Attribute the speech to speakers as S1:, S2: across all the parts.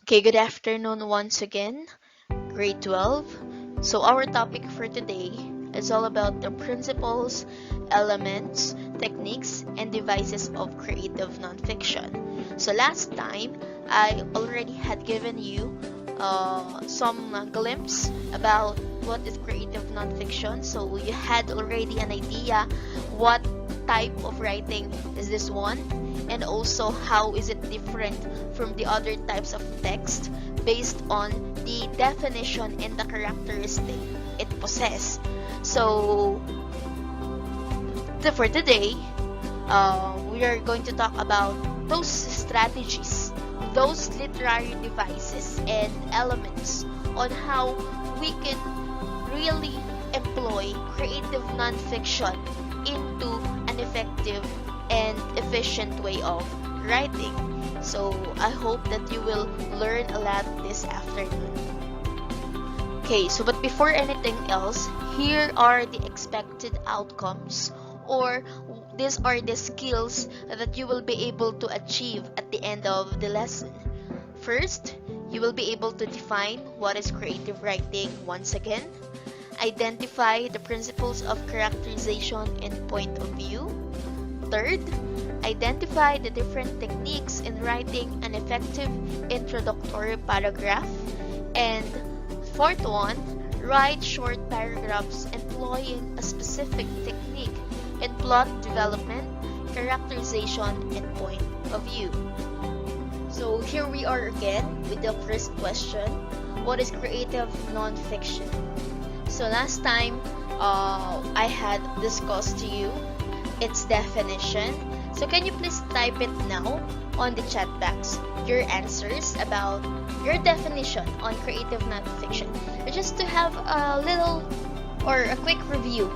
S1: Okay, good afternoon once again, grade 12. So, our topic for today is all about the principles, elements, techniques, and devices of creative nonfiction. So, last time I already had given you some glimpse about what is creative nonfiction. So, you had already an idea what type of writing is this one, and also how is it different from the other types of text based on the definition and the characteristic it possesses. So for today, we are going to talk about those strategies, those literary devices and elements on how we can really employ creative nonfiction into an effective and efficient way of writing. So I hope that you will learn a lot this afternoon. Okay, so but before anything else, here are the expected outcomes, or these are the skills that you will be able to achieve at the end of the lesson. First, you will be able to define what is creative writing once again, identify the principles of characterization and point of view. Third, identify the different techniques in writing an effective introductory paragraph. And fourth one, write short paragraphs employing a specific technique in plot development, characterization, and point of view. So here we are again with the first question. What is creative nonfiction? So last time I had discussed to you its definition. So can you please type it now on the chat box, your answers about your definition on creative nonfiction, just to have a little or a quick review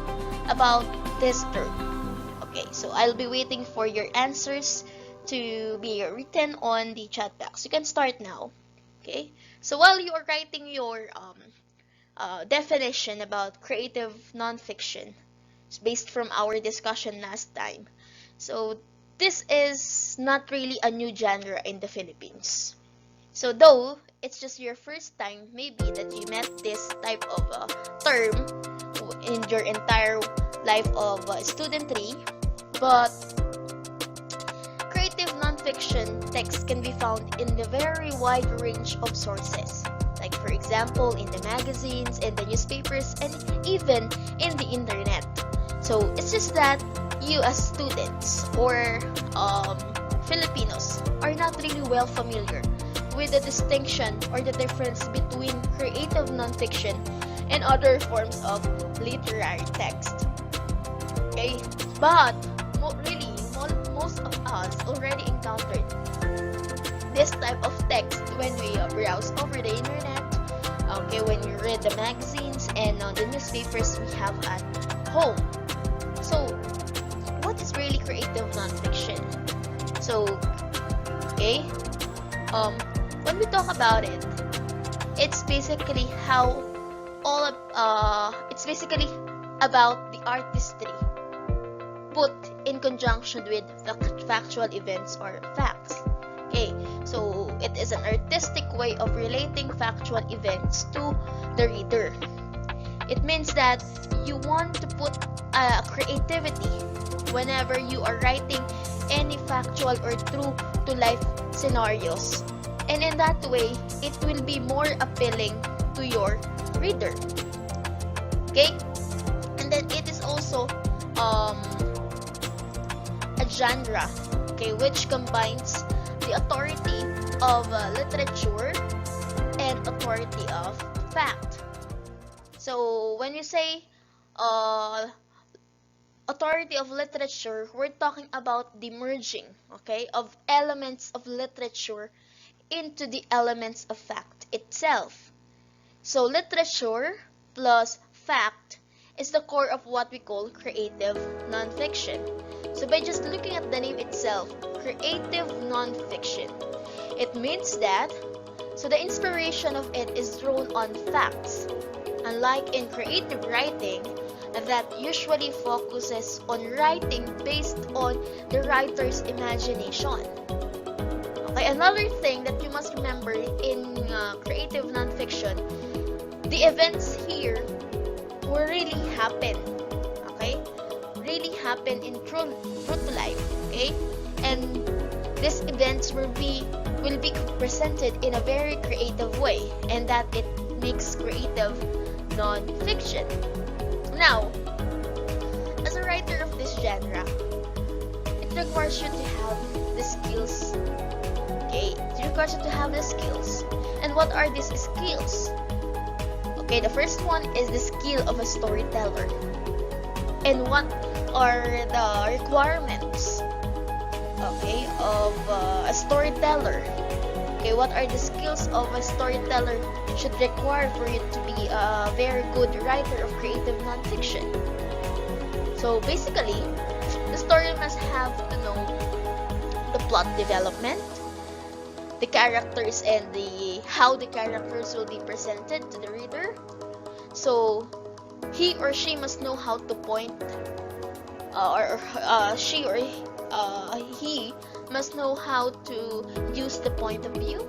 S1: about this term. Okay, so I'll be waiting for your answers to be written on the chat box. You can start now. Okay, so while you are writing your definition about creative nonfiction, it's based from our discussion last time. So this is not really a new genre in the Philippines. So though it's just your first time maybe that you met this type of term in your entire life of studentry, but creative nonfiction text can be found in the very wide range of sources. Like for example, in the magazines, in the newspapers, and even in the internet. So it's just that you as students or Filipinos are not really well familiar with the distinction or the difference between creative nonfiction and other forms of literary text. Okay, but most of us already encountered this type of text when we browse over the internet. Okay, when you read the magazines and the newspapers we have at home. So, what is really creative nonfiction? So, okay, when we talk about it, it's basically it's basically about the artistry put in conjunction with factual events or facts. Okay, so it is an artistic way of relating factual events to the reader. It means that you want to put creativity whenever you are writing any factual or true to life scenarios, and in that way it will be more appealing to your reader. Okay, and then it is also a genre, okay, which combines the authority of literature and authority of fact. So when you say authority of literature, we're talking about the merging, okay, of elements of literature into the elements of fact itself. So literature plus fact is the core of what we call creative nonfiction. So by just looking at the name itself, creative nonfiction, it means that the inspiration of it is drawn on facts, unlike in creative writing that usually focuses on writing based on the writer's imagination. Okay, another thing that you must remember in nonfiction, the events here will really happen, okay? Really happen in true to life, okay? And these events will be presented in a very creative way, and that it makes creative nonfiction. Now, as a writer of this genre, it requires you to have the skills. Okay, it requires you to have the skills. And what are these skills? Okay, the first one is the skill of a storyteller. And what are the requirements, okay, of a storyteller? Okay, what are the skills of a storyteller should require for you to be a very good writer of creative nonfiction? So basically, the story must have to know the plot development, the characters, and how the characters will be presented to the reader. So he or she must know how to point, she or he must know how to use the point of view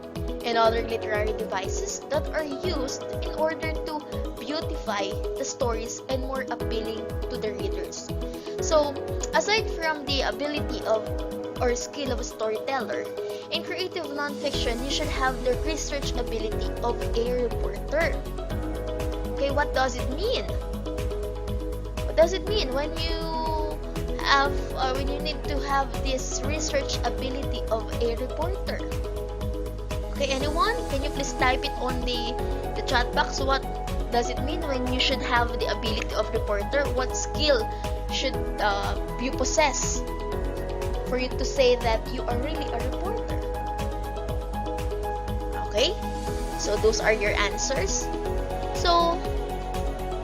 S1: and other literary devices that are used in order to beautify the stories and more appealing to the readers. So, aside from the ability of or skill of a storyteller, in creative nonfiction, you should have the research ability of a reporter. Okay, what does it mean? What does it mean when you need to have this research ability of a reporter? Okay, anyone? Can you please type it on the chat box? What does it mean when you should have the ability of reporter? What skill should you possess for you to say that you are really a reporter? Okay, so those are your answers. So,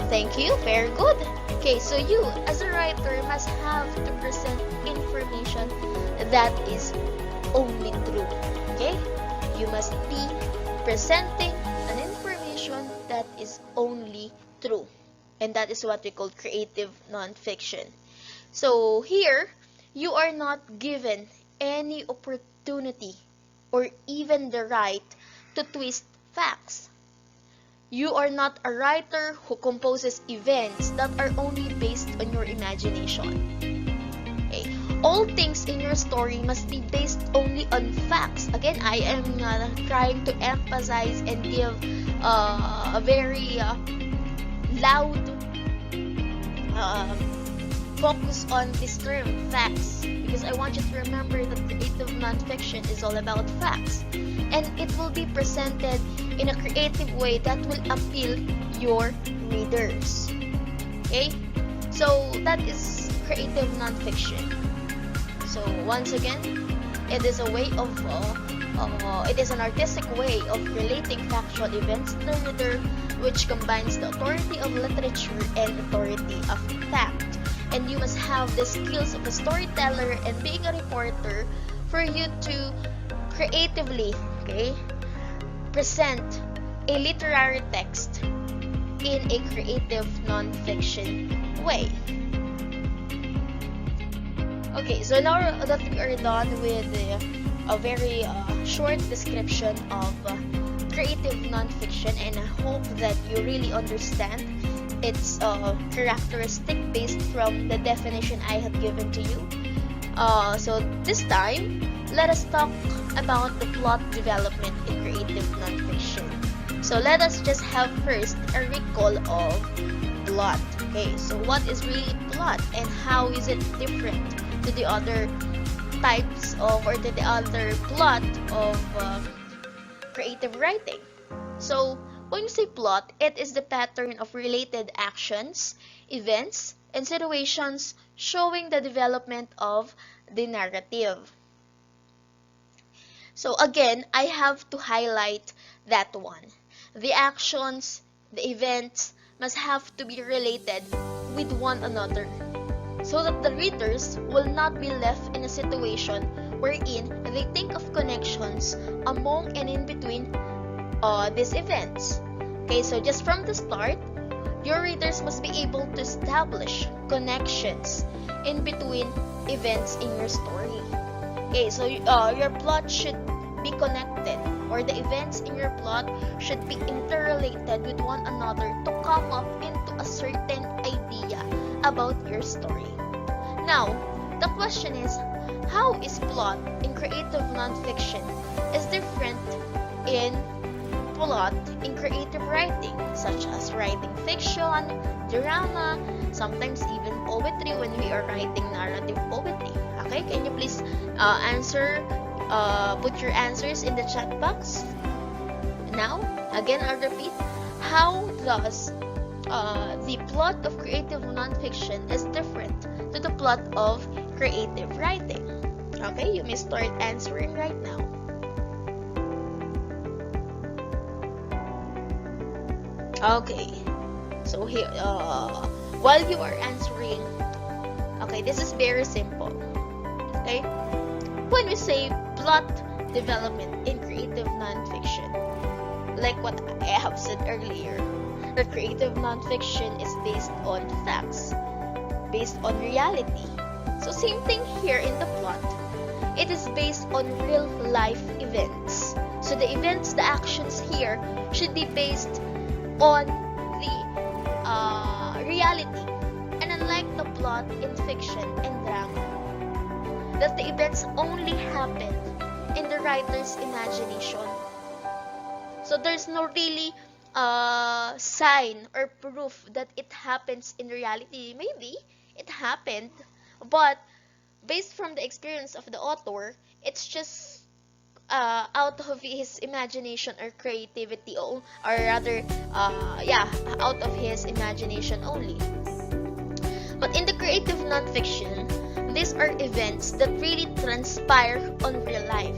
S1: thank you. Very good. Okay, so you as a writer must have to present information that is only true. Okay, you must be presenting an information that is only true, and that is what we call creative nonfiction. So here, you are not given any opportunity or even the right to twist facts. You are not a writer who composes events that are only based on your imagination. Okay. All things in your story must be based only on facts. Again, I am trying to emphasize and give a very loud focus on this term, facts, because I want you to remember that creative nonfiction is all about facts, and it will be presented in a creative way that will appeal your readers. Okay, so that is creative nonfiction. So once again, it is a way of it is an artistic way of relating factual events to the reader, which combines the authority of literature and authority of fact. And you must have the skills of a storyteller and being a reporter for you to creatively, okay, present a literary text in a creative nonfiction way. Okay, so now that we are done with a very short description of creative nonfiction, and I hope that you really understand its characteristic based from the definition I have given to you. So this time, let us talk about the plot development in creative nonfiction. So let us just have first a recall of plot. Okay, so what is really plot and how is it different to the other types of, or to the other plot of creative writing? So when you say plot, it is the pattern of related actions, events, and situations showing the development of the narrative. So again, I have to highlight that one. The actions, the events must have to be related with one another, so that the readers will not be left in a situation wherein they think of connections among and in between these events. Okay, so just from the start, your readers must be able to establish connections in between events in your story. Okay, so your plot should be connected, or the events in your plot should be interrelated with one another to come up into a certain idea about your story. Now, the question is, how is plot in creative nonfiction is different in plot in creative writing, such as writing fiction, drama, sometimes even poetry when we are writing narrative poetry? Okay, can you please put your answers in the chat box. Now, again, I'll repeat, how does the plot of creative nonfiction is different to the plot of creative writing? Okay, you may start answering right now. Okay, so here, while you are answering, okay, this is very simple. Okay, when we say plot development in creative nonfiction, like what I have said earlier, that creative nonfiction is based on facts, based on reality. So same thing here in the plot. It is based on real life events. So the events, the actions here should be based on the reality. And unlike the plot in fiction and drama, that the events only happen in the writer's imagination. So there's no really sign or proof that it happens in reality. Maybe it happened, but based from the experience of the author, it's just out of his imagination or creativity, or rather, out of his imagination only. But in the creative nonfiction, these are events that really transpire on real life.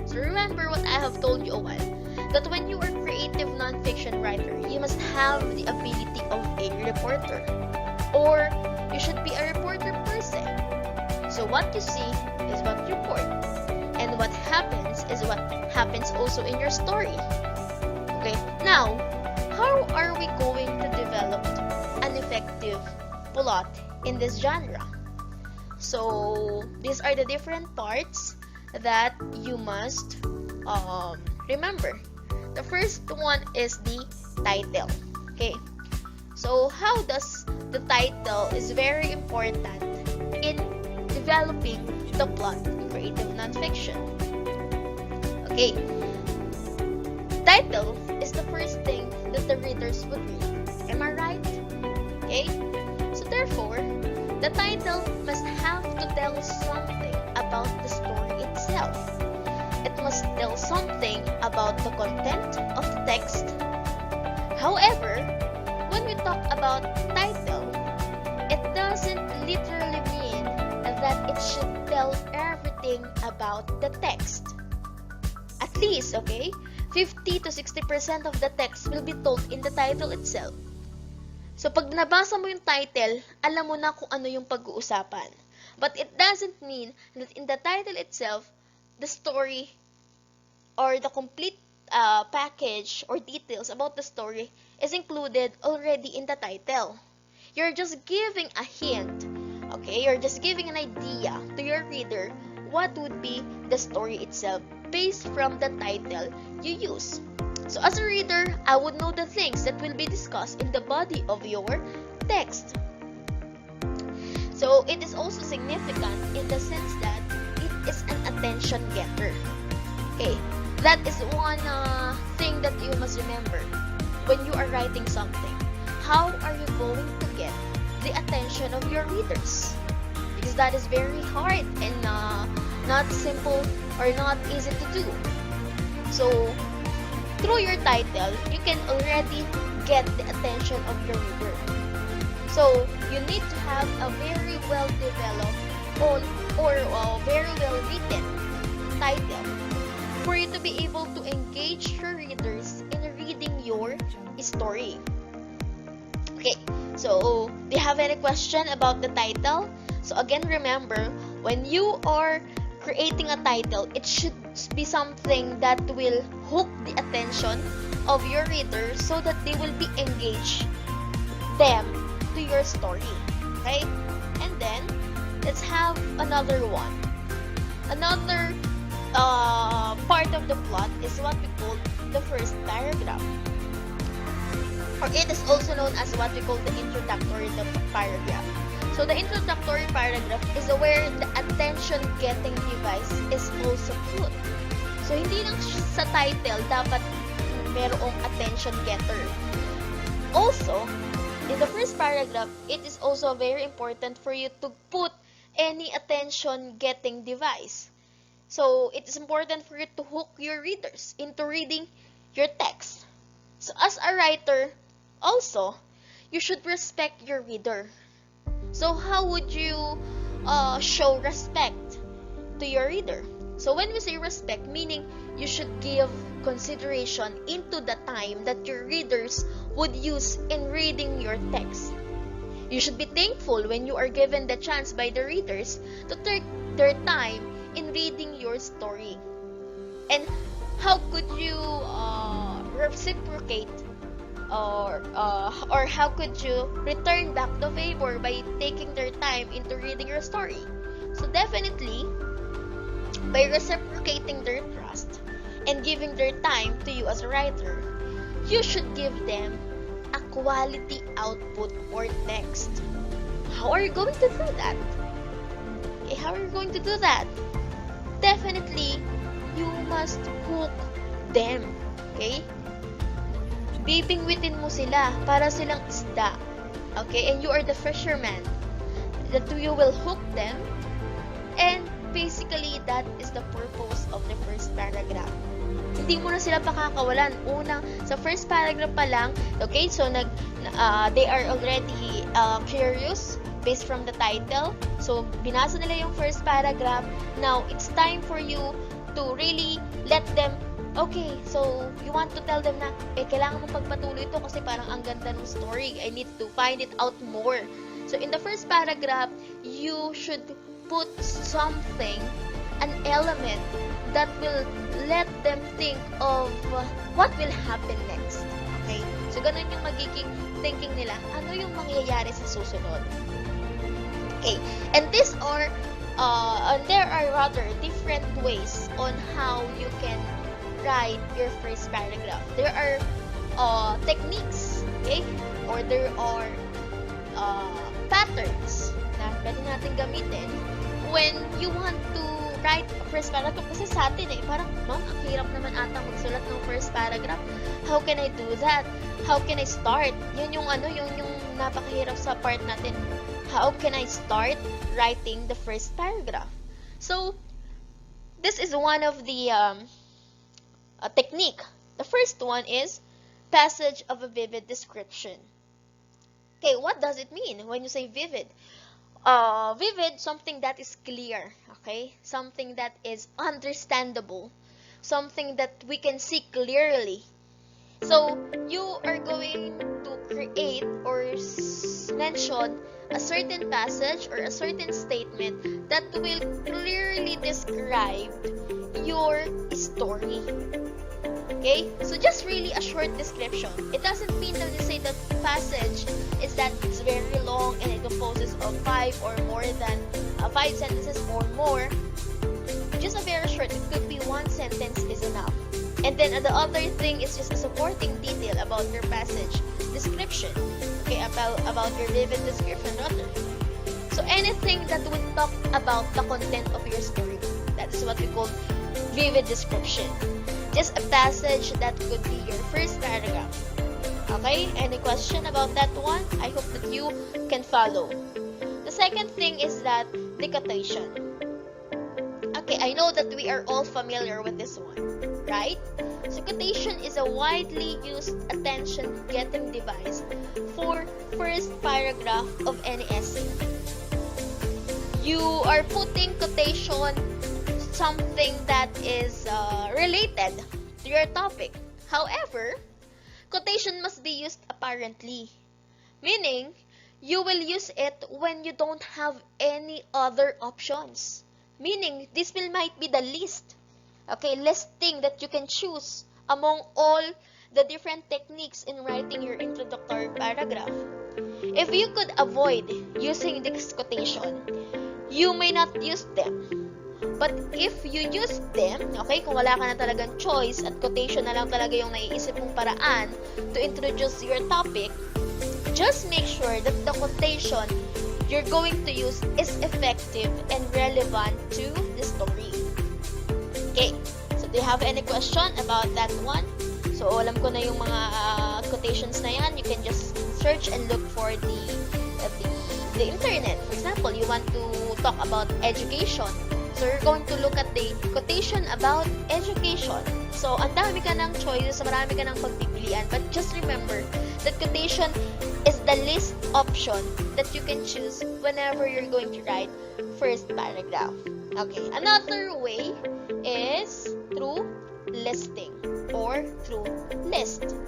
S1: So remember what I have told you a while, that when you are a creative nonfiction writer, you must have the ability of a reporter, or you should be a reporter per se. So what you see is what you report, and what happens is what happens also in your story. Okay, now, how are we going to develop an effective plot in this genre? So these are the different parts that you must remember. The first one is the title. Okay, so how does the title is very important in developing the plot in creative nonfiction? Okay, title is the first thing that the readers would read. Am I right? Okay, so therefore, the title must have to tell something about the story itself. It must tell something about the content of the text. However, when we talk about title, it doesn't literally mean that it should tell everything about the text. At least, okay, 50 to 60% of the text will be told in the title itself. So pag nabasa mo yung title, alam mo na kung ano yung pag-uusapan. But it doesn't mean that in the title itself, the story or the complete package or details about the story is included already in the title. You're just giving a hint, okay? You're just giving an idea to your reader what would be the story itself based from the title you use. So as a reader, I would know the things that will be discussed in the body of your text. So it is also significant in the sense that it is an attention getter. Okay, that is one thing that you must remember when you are writing something. How are you going to get the attention of your readers? Because that is very hard and not simple or not easy to do. So through your title, you can already get the attention of your reader. So you need to have a very well developed or very well written title for you to be able to engage your readers in reading your story. Okay, so do you have any question about the title? So again, remember, when you are creating a title, it should be something that will hook the attention of your readers so that they will be engaged them to your story. Okay, and then let's have another one. Another part of the plot is what we call the first paragraph, or it is also known as what we call the introductory paragraph. So the introductory paragraph is where the attention-getting device is also put. So hindi lang sa title dapat merong attention getter. Also, in the first paragraph, it is also very important for you to put any attention-getting device. So it is important for you to hook your readers into reading your text. So as a writer, also, you should respect your reader. So how would you show respect to your reader? So when we say respect, meaning you should give consideration into the time that your readers would use in reading your text. You should be thankful when you are given the chance by the readers to take their time in reading your story. And how could you reciprocate or how could you return back the favor by taking their time into reading your story? So definitely, by reciprocating their trust and giving their time to you as a writer, you should give them a quality output or text. How are you going to do that? Okay, how are you going to do that? Definitely, you must hook them. Okay? Bibingwitin mo sila para silang isda. Okay? And you are the fisherman. That you will hook them. And basically, that is the purpose of the first paragraph. Hindi mo na sila pakakawalan. Unang, sa first paragraph pa lang, okay, so they are already curious based from the title. So, binasa nila yung first paragraph. Now, it's time for you to really let them, okay, so you want to tell them na, kailangan mo pagpatuloy ito kasi parang ang ganda ng story. I need to find it out more. So, in the first paragraph, you should put something, an element that will let them think of what will happen next. Okay? So, ganun yung magiging thinking nila. Ano yung mangyayari sa susunod? Okay. And there are rather different ways on how you can write your first paragraph. There are techniques, okay? Or there are patterns na pwede natin gamitin when you want to write a first paragraph. Kasi sa atin parang, ang hirap naman ata magsulat ng first paragraph. How can I do that? How can I start? Yun yung napakahirap sa part natin. How can I start writing the first paragraph? So, this is one of the technique. The first one is passage of a vivid description. Okay, what does it mean when you say vivid? Vivid, something that is clear, okay? Something that is understandable. Something that we can see clearly. So, you are going to create or mention a certain passage or a certain statement that will clearly describe your story. Okay? So just really a short description. It doesn't mean that you say that the passage is that it's very long and it composes of 5 or more than 5 sentences or more. Just a very short. It could be 1 sentence is enough. And then the other thing is just a supporting detail about your passage description. Okay, about your vivid description rather. So anything that would talk about the content of your story. That is what we call vivid description. Just a passage that could be your first paragraph. Okay? Any question about that one? I hope that you can follow. The second thing is that the quotation. Okay, I know that we are all familiar with this one, right? So quotation is a widely used attention-getting device for first paragraph of any essay. You are putting quotation something that is related to your topic. However, quotation must be used apparently, meaning you will use it when you don't have any other options. Meaning, this might be the least thing that you can choose among all the different techniques in writing your introductory paragraph. If you could avoid using this quotation, you may not use them. But if you use them, okay, kung wala ka na talagang choice at quotation na lang talaga yung naiisip mong paraan to introduce your topic, just make sure that the quotation you're going to use is effective and relevant to the story. Okay, so do you have any question about that one? So, alam ko na yung mga quotations na yan. You can just search and look for the internet. For example, you want to talk about education. So, you're going to look at the quotation about education. So, ang dami ka ng choices, marami ka ng pagpipilian. But just remember that quotation is the least option that you can choose whenever you're going to write first paragraph. Okay, another way is through listing or through list.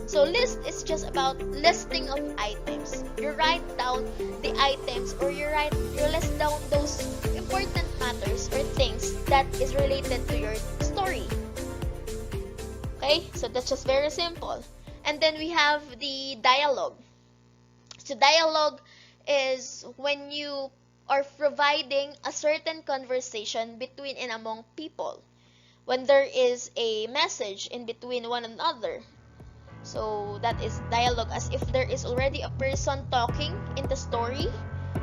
S1: So list is just about listing of items. You write down the items or you list down those important matters or things that is related to your story. Okay, so that's just very simple. And then we have the dialogue. So dialogue is when you are providing a certain conversation between and among people, when there is a message in between one another. So that is dialogue, as if there is already a person talking in the story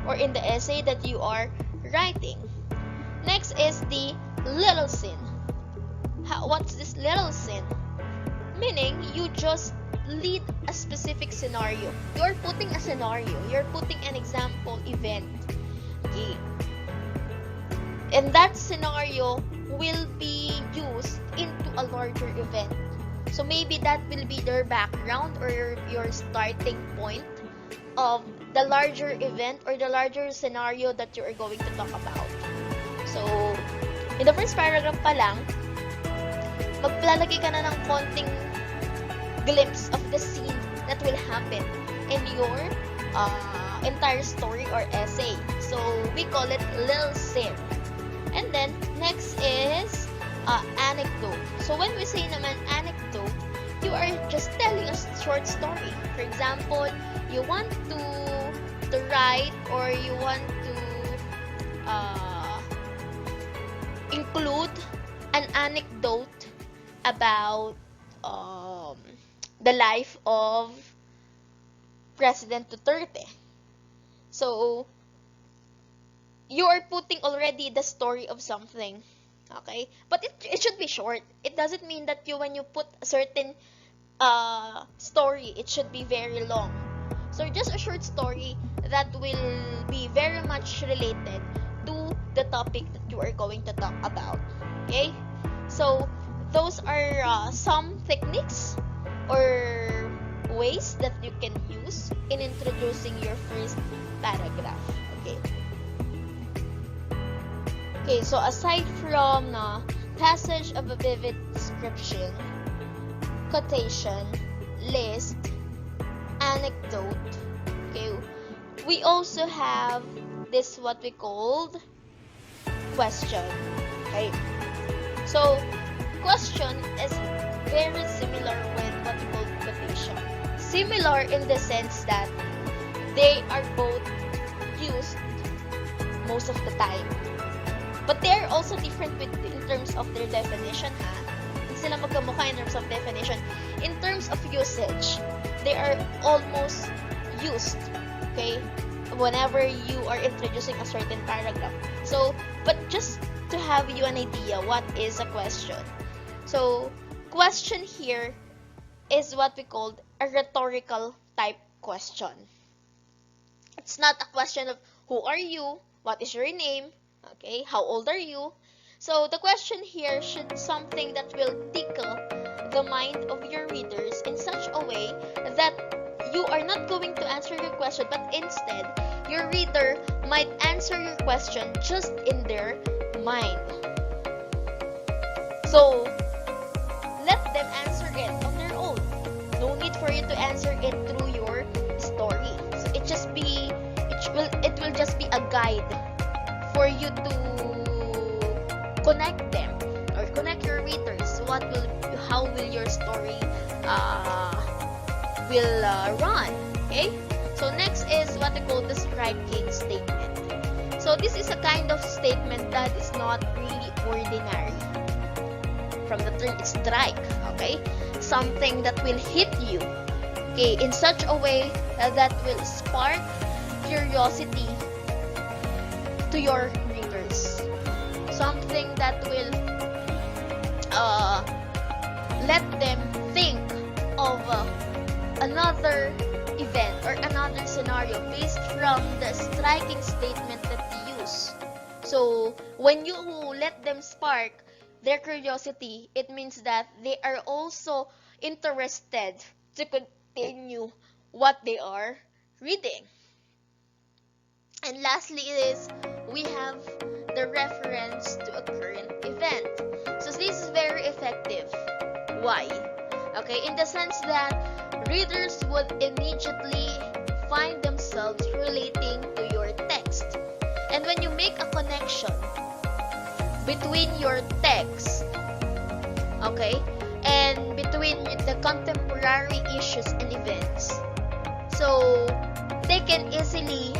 S1: or in the essay that you are writing. Next is the little scene. What's this little scene? Meaning you just lead a specific scenario. You're putting a scenario. You're putting an example event. Okay. And that scenario will be used into a larger event. So maybe that will be their background or your starting point of the larger event or the larger scenario that you are going to talk about. So, in the first paragraph pa lang, maglalagay ka na ng konting glimpse of the scene that will happen in your entire story or essay. So, we call it little scene. And then, next is anecdote. So, when we say naman anecdote, you are just telling a short story. For example, you want to write or you want to include an anecdote about the life of President Duterte. So, you are putting already the story of something. Okay? But it should be short. It doesn't mean that when you put a certain story, it should be very long. So, just a short story that will be very much related to the topic that you are going to talk about. Okay? So, those are some techniques or ways that you can use in introducing your first paragraph. Okay? Okay, so aside from passage of a vivid description, quotation, list, anecdote, okay, we also have this what we called question. Okay, so question is very similar with what we call quotation. Similar in the sense that they are both used most of the time. But they are also different in terms of their definition, ha? Hindi sila magkamukha in terms of definition. In terms of usage, they are almost used, okay? Whenever you are introducing a certain paragraph. So, but just to have you an idea, what is a question? So, question here is what we called a rhetorical type question. It's not a question of who are you, what is your name, okay, how old are you? So the question here should be something that will tickle the mind of your readers in such a way that you are not going to answer your question, but instead your reader might answer your question just in their mind. So let them answer it on their own. No need for you to answer it through your story. So it will just be a guide for you to connect them or connect your readers. How will your story run? Okay. So next is what we call the striking statement. So this is a kind of statement that is not really ordinary. From the term strike, okay? Something that will hit you, okay, in such a way that will spark curiosity to your readers. Something that will let them think of another event or another scenario based from the striking statement that you use. So when you let them spark their curiosity, it means that they are also interested to continue what they are reading. And lastly is we have the reference to a current event. So this is very effective. Why? Okay, in the sense that readers would immediately find themselves relating to your text. And when you make a connection between your text, okay, and between the contemporary issues and events, so they can easily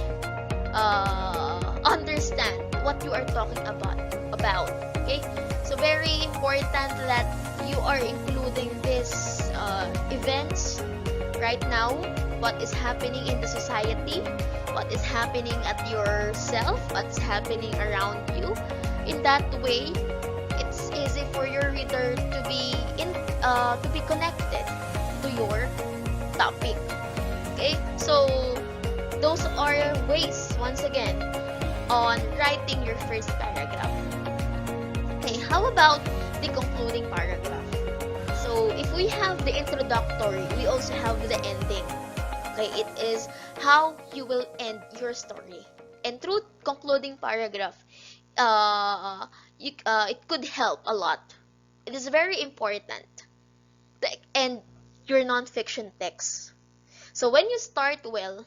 S1: understand what you are talking about. Okay, so very important that you are including these events right now, what is happening in the society, what is happening at yourself, what's happening around you. In that way, it's easy for your reader to be connected to your topic. Okay, so those are ways, once again, on writing your first paragraph. Okay, how about the concluding paragraph? So if we have the introductory, we also have the ending. Okay, it is how you will end your story. And through concluding paragraph, it could help a lot. It is very important to end your nonfiction text. So when you start well,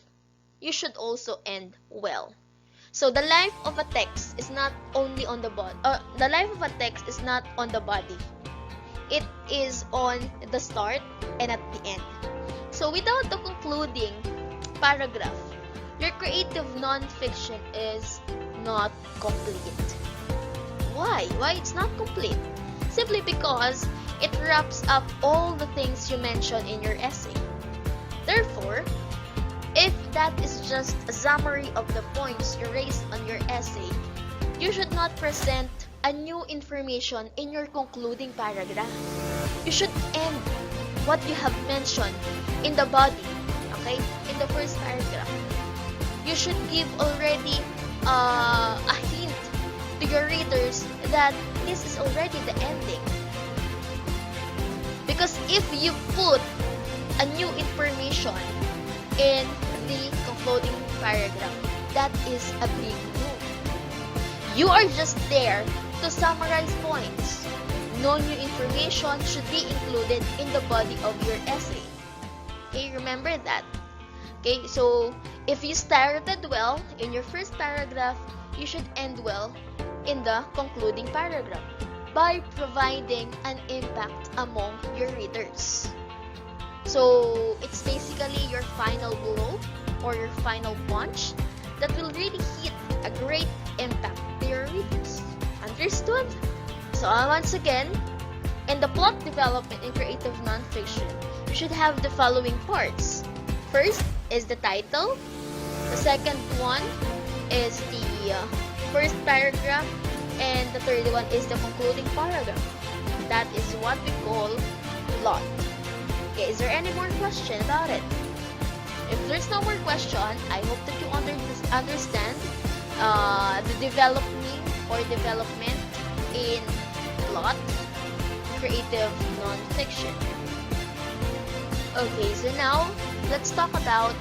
S1: you should also end well. So the life of a text is not only on the body. The life of a text is not on the body. It is on the start and at the end. So without the concluding paragraph, your creative nonfiction is not complete. Why? Why it's not complete? Simply because it wraps up all the things you mentioned in your essay. Therefore, if that is just a summary of the points you raised on your essay, you should not present a new information in your concluding paragraph. You should end what you have mentioned in the body, okay, in the first paragraph. You should give already a hint to your readers that this is already the ending. Because if you put a new information in the concluding paragraph, that is a big move. You are just there to summarize points. No new information should be included in the body of your essay. Okay, remember that. Okay, so if you started well in your first paragraph, you should end well in the concluding paragraph by providing an impact among your readers. So it's basically your final blow or your final punch that will really hit a great impact to your readers. Understood? So once again, in the plot development in creative nonfiction, you should have the following parts. First is the title. The second one is the first paragraph. And the third one is the concluding paragraph. That is what we call plot. Okay, is there any more question about it? If there's no more question, I hope that you understand the development in plot, creative nonfiction. Okay, so now let's talk about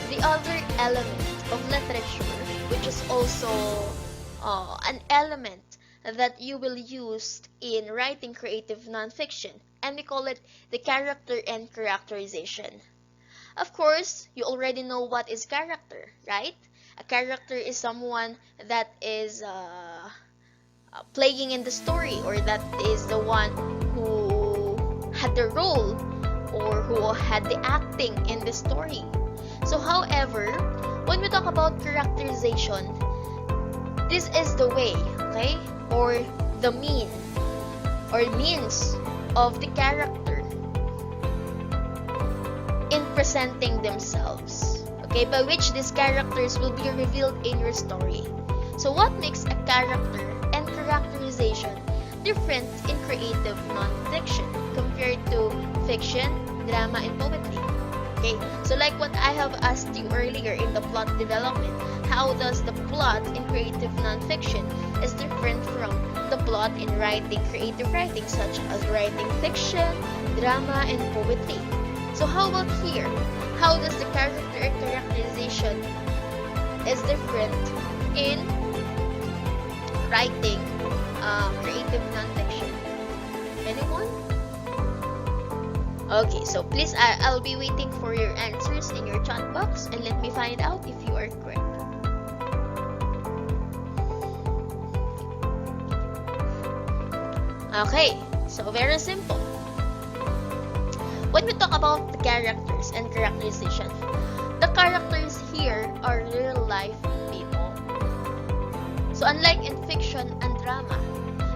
S1: the other element of literature, which is also an element that you will use in writing creative nonfiction, and we call it the character and characterization. Of course, you already know what is character, right? A character is someone that is playing in the story, or that is the one who had the role or who had the acting in the story. So however, when we talk about characterization, This is the way, okay, or the mean or means of the character in presenting themselves, okay, by which these characters will be revealed in your story. So what makes a character and characterization different in creative non-fiction compared to fiction, drama, and poetry? Okay, so like what I have asked you earlier in the plot development, how does the plot in creative non-fiction is different from the plot in creative writing, such as writing fiction, drama, and poetry? So how about here? How does the character and characterization is different in writing creative non-fiction? Anyone? Okay, so please, I'll be waiting for your answers in your chat box and let me find out if you are correct. Okay, so very simple. When we talk about the characters and characterization, the characters here are real life people. So unlike in fiction and drama,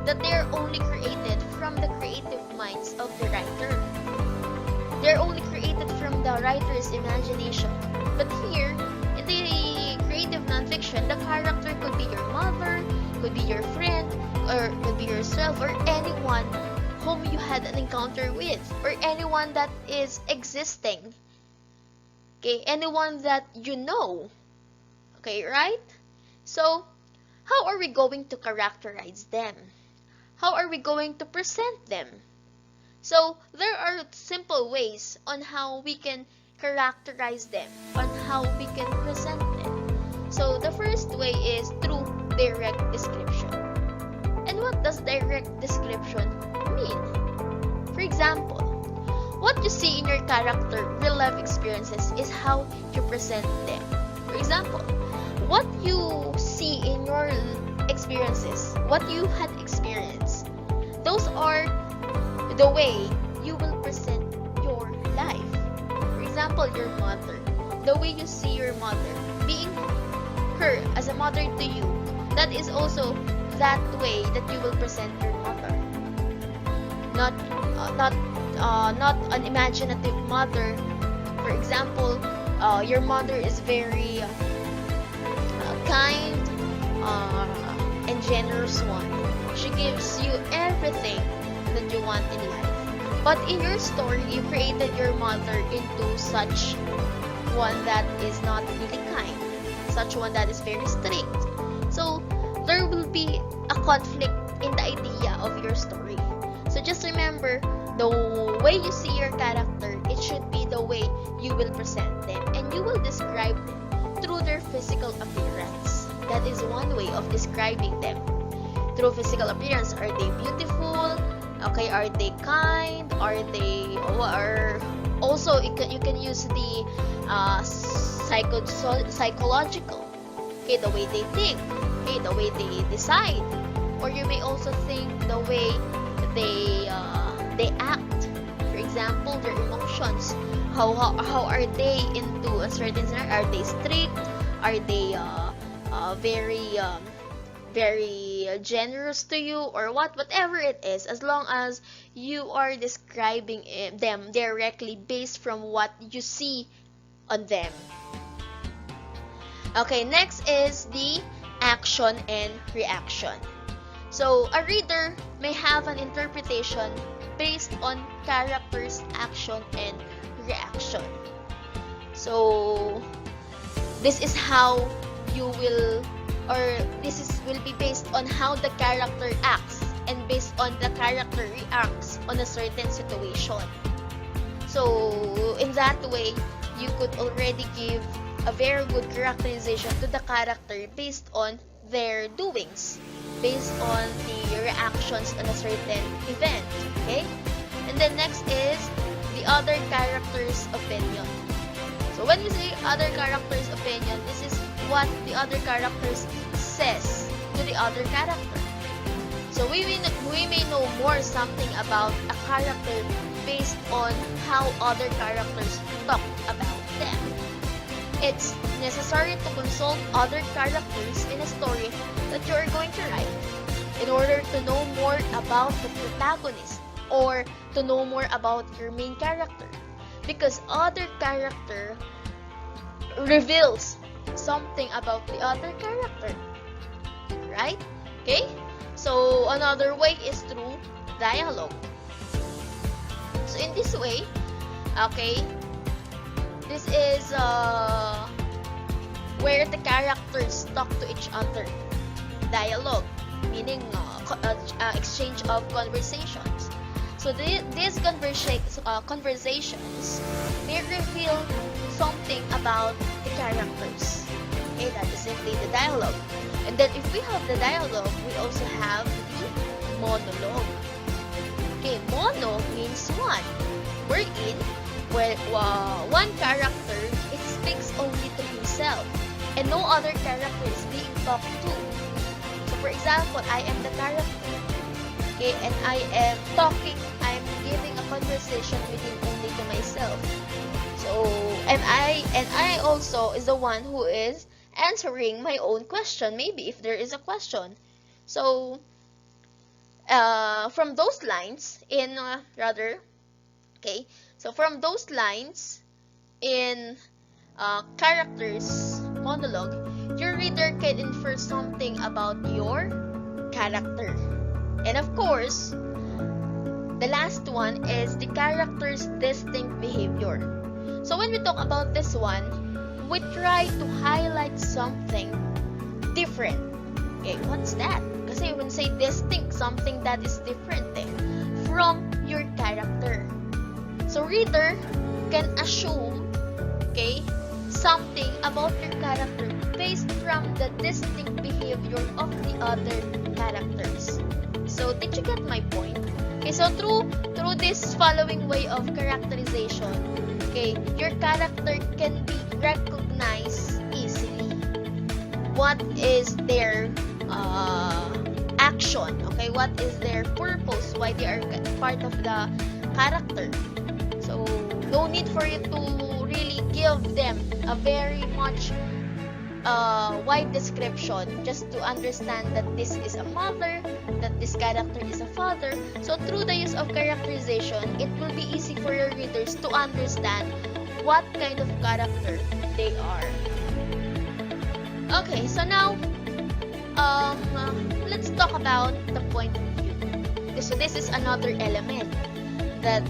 S1: that they are only created from the creative minds of the writer. They're only created from the writer's imagination. But here, in the creative nonfiction, the character could be your mother, could be your friend, or could be yourself, or anyone whom you had an encounter with, or anyone that is existing. Okay, anyone that you know. Okay, right? So, how are we going to characterize them? How are we going to present them? So, there are simple ways on how we can characterize them, on how we can present them. So, the first way is through direct description. And what does direct description mean? For example, what you see in your character real life experiences is how you present them. For example, what you see in your experiences, what you had experienced, those are the way you will present your life. For example, your mother, the way you see your mother, being her as a mother to you, that is also that way that you will present your mother. Not an imaginative mother. For example, your mother is very kind and generous one. She gives you everything that you want in life. But in your story, you created your mother into such one that is not really kind, such one that is very strict. So there will be a conflict in the idea of your story. So just remember, the way you see your character, it should be the way you will present them, and you will describe them through their physical appearance. That is one way of describing them. Through physical appearance, are they beautiful? Okay, are they kind? Are they, or also you can use the psychological. Okay, the way they think. Okay, the way they decide. Or you may also think the way they act. For example, their emotions. How are they into a certain scenario? Are they strict? Are they very generous to you, or whatever it is, as long as you are describing them directly based from what you see on them. Okay, next is the action and reaction. So a reader may have an interpretation based on characters' action and reaction. So this is how you will, or will be based on how the character acts and based on the character reacts on a certain situation. So in that way, you could already give a very good characterization to the character based on their doings, based on the reactions on a certain event. Okay? And then next is the other character's opinion. So when we say other character's opinion, this is what the other character says to the other character. So we may know more something about a character based on how other characters talk about them. it's necessary to consult other characters in a story that you are going to write in order to know more about the protagonist or to know more about your main character, because other character reveals something about the other character, right? Okay, so another way is through dialogue. So in this way, okay, this is where the characters talk to each other. Dialogue, meaning exchange of conversations. So these conversations, they reveal something about the characters. Okay, that is simply the dialogue. And then if we have the dialogue, we also have the monologue. Okay, mono means one. Wherein, one character, it speaks only to himself and no other character is being talked to. So for example, I am the character, okay, and I am talking, I'm giving a conversation within only to myself. So, and I also is the one who is answering my own question, maybe if there is a question. So, from those lines in okay, so from those lines in characters monologue, your reader can infer something about your character. And of course, the last one is the character's distinct behavior. So when we talk about this one, we try to highlight something different. Okay, what's that? Kasi when say distinct, something that is different from your character. So reader can assume, okay, something about your character based from the distinct behavior of the other characters. So did you get my point? Okay, so through this following way of characterization, okay, your character can be recognized easily. What is their action? Okay, what is their purpose? Why they are part of the character? So no need for you to really give them a very much wide description just to understand that this is a mother, that this character is a father. So through the use of characterization, it will be easy for your readers to understand what kind of character they are. Okay, so now let's talk about the point of view. So this is another element that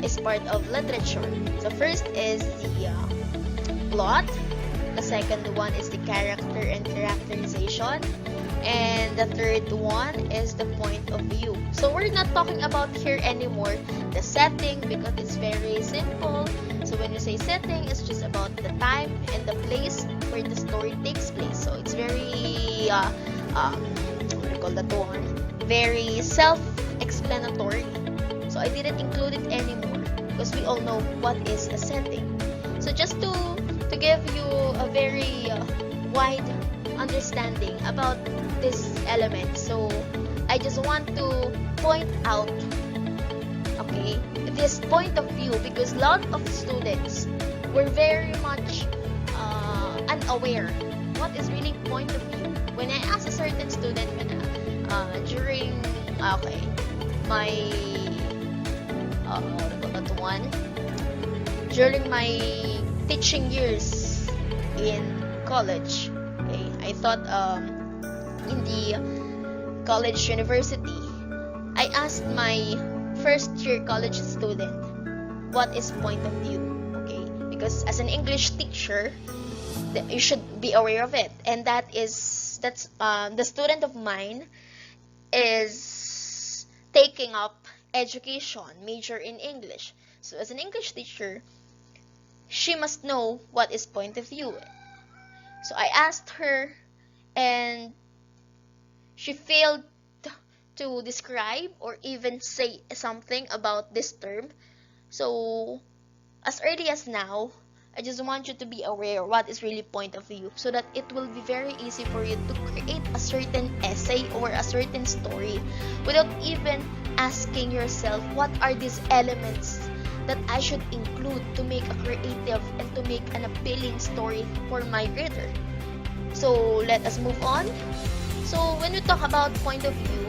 S1: is part of literature. So first is the plot. The second one is the character and characterization. And the third one is the point of view. So we're not talking about here anymore the setting because it's very simple. So when you say setting, it's just about the time and the place where the story takes place. So it's very what do you call that one? Very self-explanatory. So I didn't include it anymore because we all know what is a setting. So just to give you a very wide understanding about this element, so I just want to point out, okay, this point of view because a lot of students were very much unaware what is really point of view. When I ask a certain student during my during my teaching years in college, okay, I thought in the college university, I asked my first year college student what is point of view, okay, because as an English teacher you should be aware of it, and that's the student of mine is taking up education major in English. So as an English teacher, she must know what is point of view. So I asked her and she failed to describe or even say something about this term. So as early as now, I just want you to be aware what is really point of view so that it will be very easy for you to create a certain essay or a certain story without even asking yourself what are these elements that I should include to make a creative and to make an appealing story for my reader. So let us move on. So when we talk about point of view,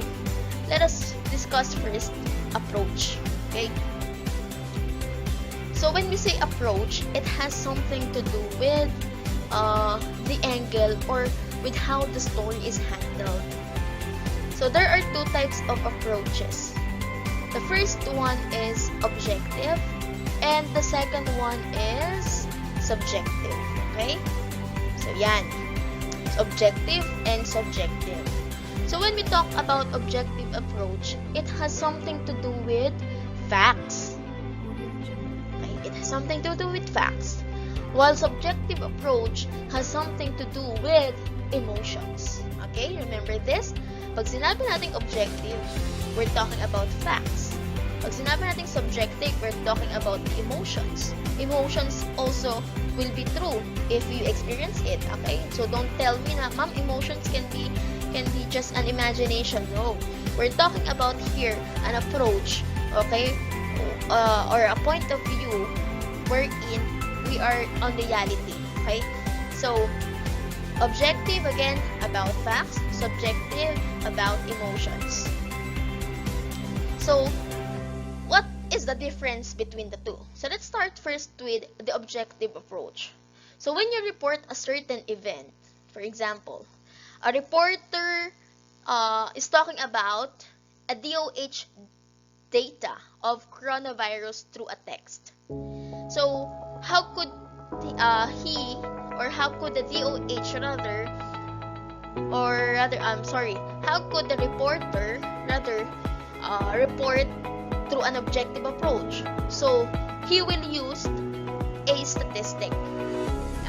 S1: let us discuss first approach. Okay? So when we say approach, it has something to do with the angle or with how the story is handled. So there are two types of approaches. The first one is objective and the second one is subjective. Okay? So yan. Objective and subjective. So when we talk about objective approach, it has something to do with facts. Okay? It has something to do with facts. While subjective approach has something to do with emotions. Okay? Remember this? Pag sinabi nating objective, we're talking about facts. Pag sinabi nating subjective, we're talking about emotions. Emotions also will be true if you experience it, okay? So don't tell me na, ma'am, emotions can be just an imagination. No. We're talking about here an approach, okay? Or a point of view wherein we are on reality, okay? So objective, again, about facts. Subjective, about emotions. So, what is the difference between the two? So, let's start first with the objective approach. So, when you report a certain event, for example, a reporter is talking about a DOH data of coronavirus through a text. So, how could how could the DOH how could the reporter report through an objective approach? So, he will use a statistic.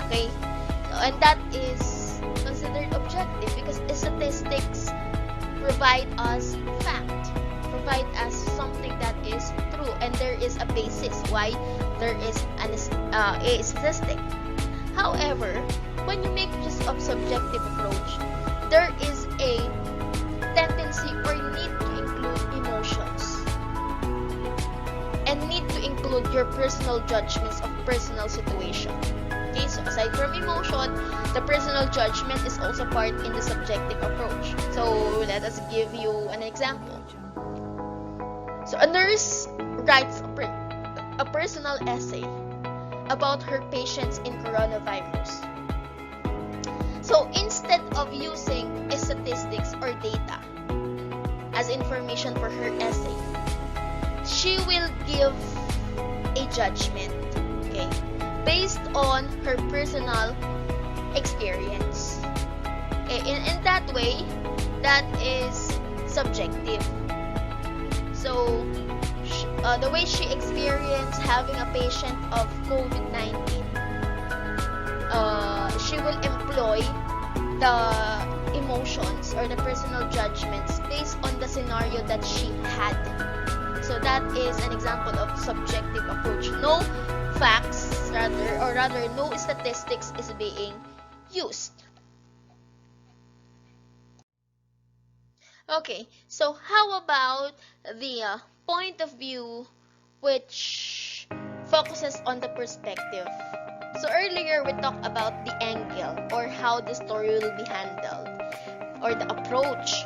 S1: Okay? And that is considered objective because statistics provide us fact, provide us something that is true, and there is a basis why there is a statistic. However, when you make use of subjective approach, there is a tendency or need to include emotions and need to include your personal judgments of personal situation. Okay, so aside from emotion, the personal judgment is also part in the subjective approach. So let us give you an example. So a nurse writes a personal essay about her patients in coronavirus. So instead of using statistics or data as information for her essay, she will give a judgment, okay, based on her personal experience. Okay, in that way, that is subjective. So the way she experienced having a patient of COVID-19, she will employ the emotions or the personal judgments based on the scenario that she had. So that is an example of subjective approach. No facts, rather no statistics is being used. Okay, so how about the point of view which focuses on the perspective? So earlier we talked about the angle or how the story will be handled or the approach.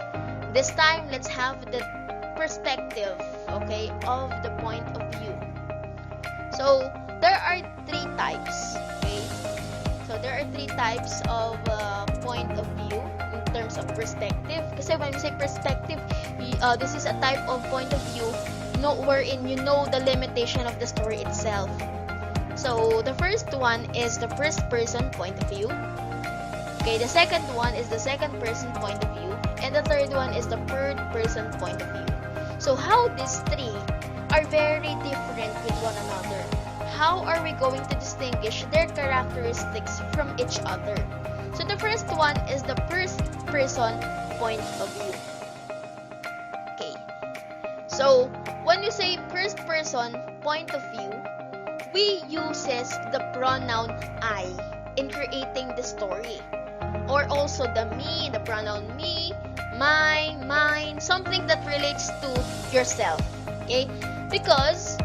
S1: This time, let's have the perspective, okay, of the point of view. So there are three types, okay? So there are three types of point of view in terms of perspective. Kasi when we say perspective, this is a type of point of view wherein you know the limitation of the story itself. So the first one is the first person point of view. Okay, the second one is the second person point of view. And the third one is the third person point of view. So how these three are very different with one another. How are we going to distinguish their characteristics from each other? So the first one is the first person point of view. Okay. So when you say first person point of view, we uses the pronoun I in creating the story. Or also the me, the pronoun me, my, mine, something that relates to yourself. Okay? Because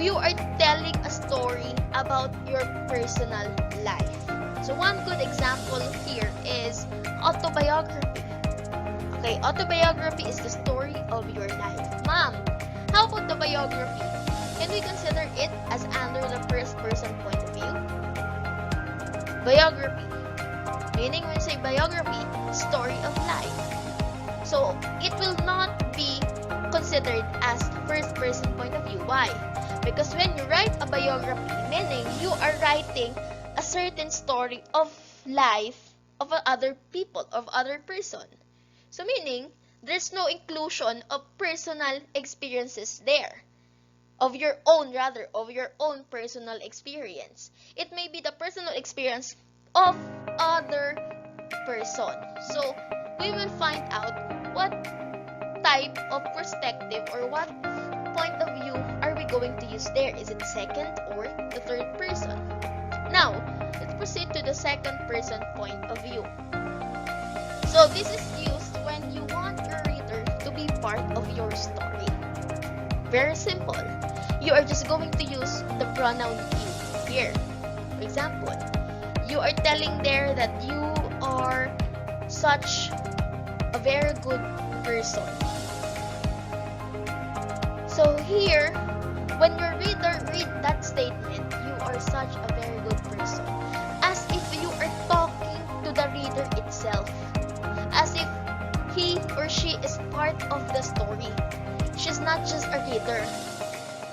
S1: you are telling a story about your personal life. So one good example here is autobiography. Okay, autobiography is the story of your life. Ma'am, how about the biography? Can we consider it as under the first person point of view? Biography, meaning when you say biography, story of life. So it will not be considered as first person point of view. Why? Because when you write a biography, meaning you are writing a certain story of life of other people, of other person. So meaning, there's no inclusion of personal experiences there. Of your own personal experience. It may be the personal experience of other person. So, we will find out what type of perspective or what point of view are we going to use there. Is it second or the third person? Now, let's proceed to the second person point of view. So, this is used when you want your reader to be part of your story. Very simple. You are just going to use the pronoun you here. For example, you are telling there that you are such a very good person. So here, when your reader read that statement, you are such a very good person, as if you are talking to the reader itself, as if he or she is part of the story. She's not just a reader.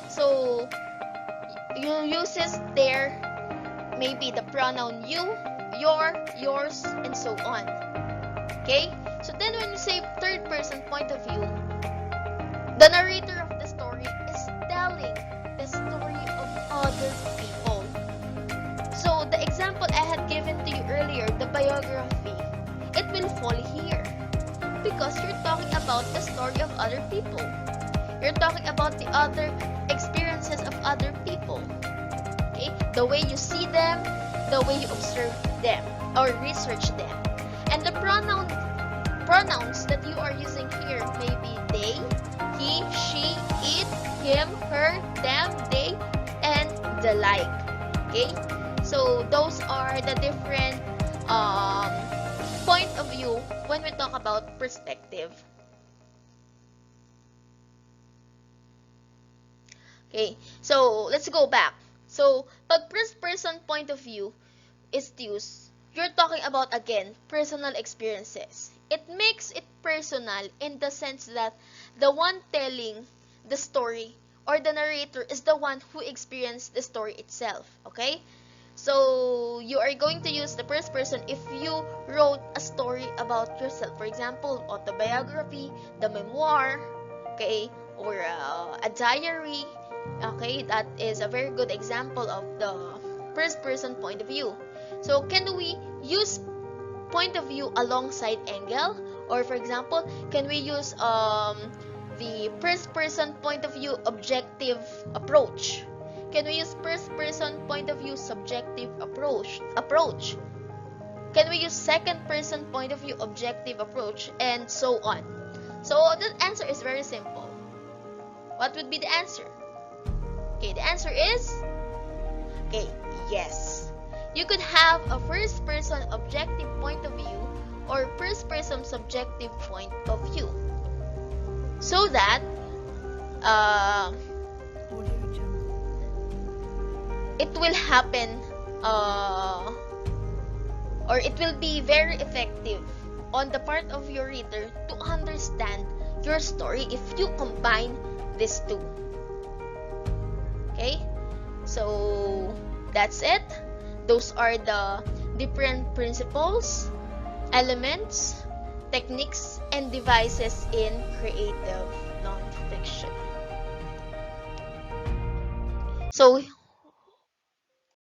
S1: So you uses there maybe the pronoun you, your, yours, and so on. Okay? So then when you say third person point of view, the narrator of the story is telling the story of other people. So the example I had given to you earlier, the biography, it will fall here because you're talking about the story of other people. You're talking about the other experiences of other people. Okay? The way you see them, the way you observe them or research them. And the pronouns that you are using here may be they, he, she, it, him, her, them, they, and the like. Okay? So those are the different point of view when we talk about perspective. Okay, so let's go back. So, pag first person point of view is used, you're talking about, again, personal experiences. It makes it personal in the sense that the one telling the story or the narrator is the one who experienced the story itself. Okay? So, you are going to use the first person if you wrote a story about yourself. For example, autobiography, the memoir, okay, or a diary. Okay, that is a very good example of the first person point of view. So can we use point of view alongside angle? Or for example, can we use the first person point of view objective approach? Can we use first person point of view subjective approach? Can we use second person point of view objective approach, and so on? So the answer is very simple. What would be the answer? Okay, the answer is, okay, yes. You could have a first person objective point of view or first person subjective point of view. So that it will happen or it will be very effective on the part of your reader to understand your story if you combine these two. Okay, so that's it. Those are the different principles, elements, techniques, and devices in creative nonfiction. So